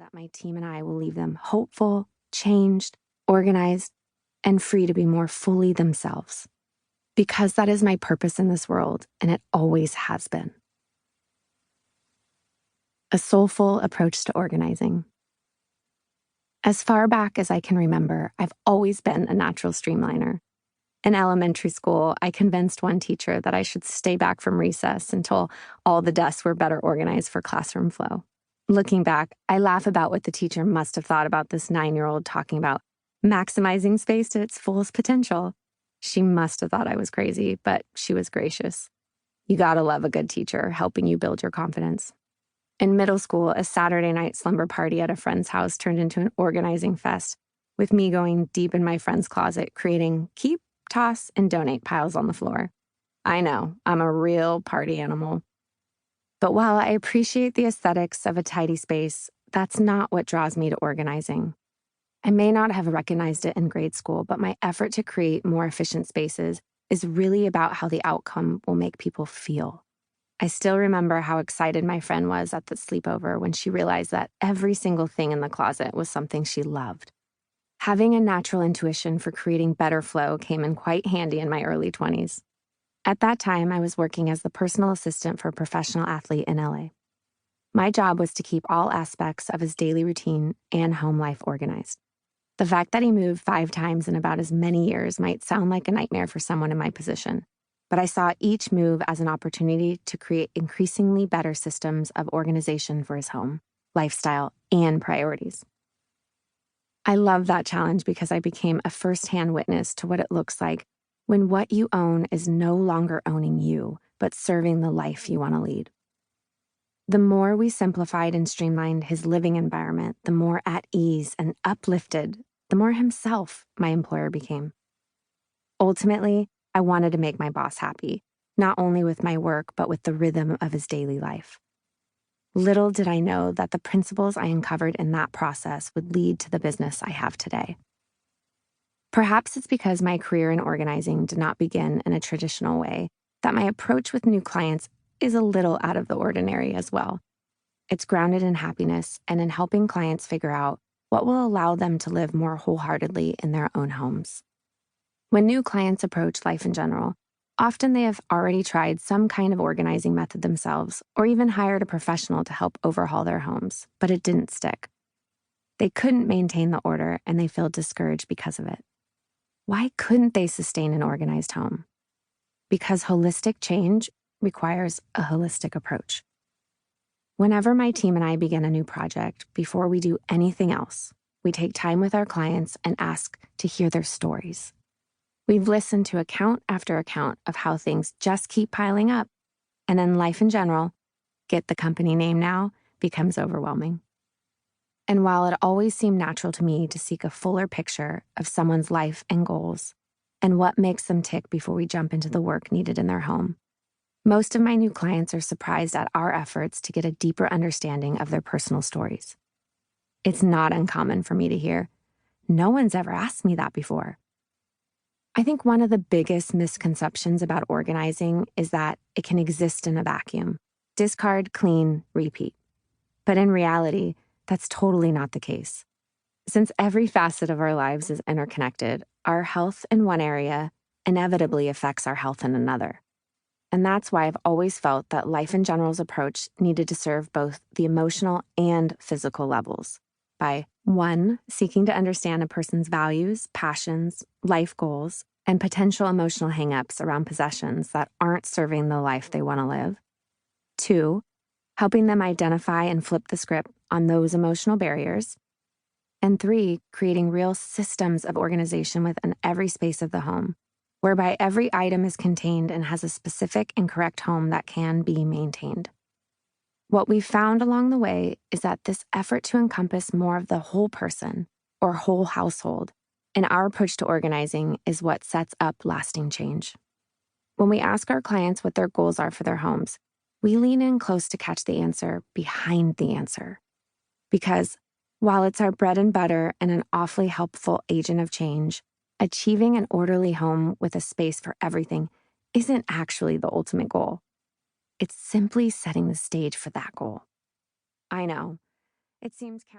that my team and I will leave them hopeful, changed, organized, and free to be more fully themselves. Because that is my purpose in this world, and it always has been. A soulful approach to organizing. As far back as I can remember, I've always been a natural streamliner. In elementary school, I convinced one teacher that I should stay back from recess until all the desks were better organized for classroom flow. Looking back, I laugh about what the teacher must have thought about this 9-year-old talking about maximizing space to its fullest potential. She must have thought I was crazy, but she was gracious. You gotta love a good teacher helping you build your confidence. In middle school, a Saturday night slumber party at a friend's house turned into an organizing fest, with me going deep in my friend's closet, creating keep, toss, and donate piles on the floor. I know, I'm a real party animal. But while I appreciate the aesthetics of a tidy space, that's not what draws me to organizing. I may not have recognized it in grade school, but my effort to create more efficient spaces is really about how the outcome will make people feel. I still remember how excited my friend was at the sleepover when she realized that every single thing in the closet was something she loved. Having a natural intuition for creating better flow came in quite handy in my early 20s. At that time, I was working as the personal assistant for a professional athlete in LA. My job was to keep all aspects of his daily routine and home life organized. The fact that he moved 5 times in about as many years might sound like a nightmare for someone in my position, but I saw each move as an opportunity to create increasingly better systems of organization for his home, lifestyle, and priorities. I love that challenge because I became a firsthand witness to what it looks like when what you own is no longer owning you, but serving the life you want to lead. The more we simplified and streamlined his living environment, the more at ease and uplifted, the more himself my employer became. Ultimately, I wanted to make my boss happy, not only with my work, but with the rhythm of his daily life. Little did I know that the principles I uncovered in that process would lead to the business I have today. Perhaps it's because my career in organizing did not begin in a traditional way that my approach with new clients is a little out of the ordinary as well. It's grounded in happiness and in helping clients figure out what will allow them to live more wholeheartedly in their own homes. When new clients approach life in general, often they have already tried some kind of organizing method themselves or even hired a professional to help overhaul their homes, but it didn't stick. They couldn't maintain the order and they feel discouraged because of it. Why couldn't they sustain an organized home? Because holistic change requires a holistic approach. Whenever my team and I begin a new project, before we do anything else, we take time with our clients and ask to hear their stories. We've listened to account after account of how things just keep piling up, and then life in general, get the company name now, becomes overwhelming. And while it always seemed natural to me to seek a fuller picture of someone's life and goals, and what makes them tick before we jump into the work needed in their home, most of my new clients are surprised at our efforts to get a deeper understanding of their personal stories. It's not uncommon for me to hear, "No one's ever asked me that before." I think one of the biggest misconceptions about organizing is that it can exist in a vacuum. Discard, clean, repeat. But in reality, that's totally not the case. Since every facet of our lives is interconnected, our health in one area inevitably affects our health in another. And that's why I've always felt that Life in General's approach needed to serve both the emotional and physical levels by 1, seeking to understand a person's values, passions, life goals, and potential emotional hangups around possessions that aren't serving the life they want to live. 2, helping them identify and flip the script on those emotional barriers. And 3, creating real systems of organization within every space of the home, whereby every item is contained and has a specific and correct home that can be maintained. What we've found along the way is that this effort to encompass more of the whole person or whole household in our approach to organizing is what sets up lasting change. When we ask our clients what their goals are for their homes, we lean in close to catch the answer behind the answer. Because while it's our bread and butter and an awfully helpful agent of change, achieving an orderly home with a space for everything isn't actually the ultimate goal. It's simply setting the stage for that goal. I know, it seems counter.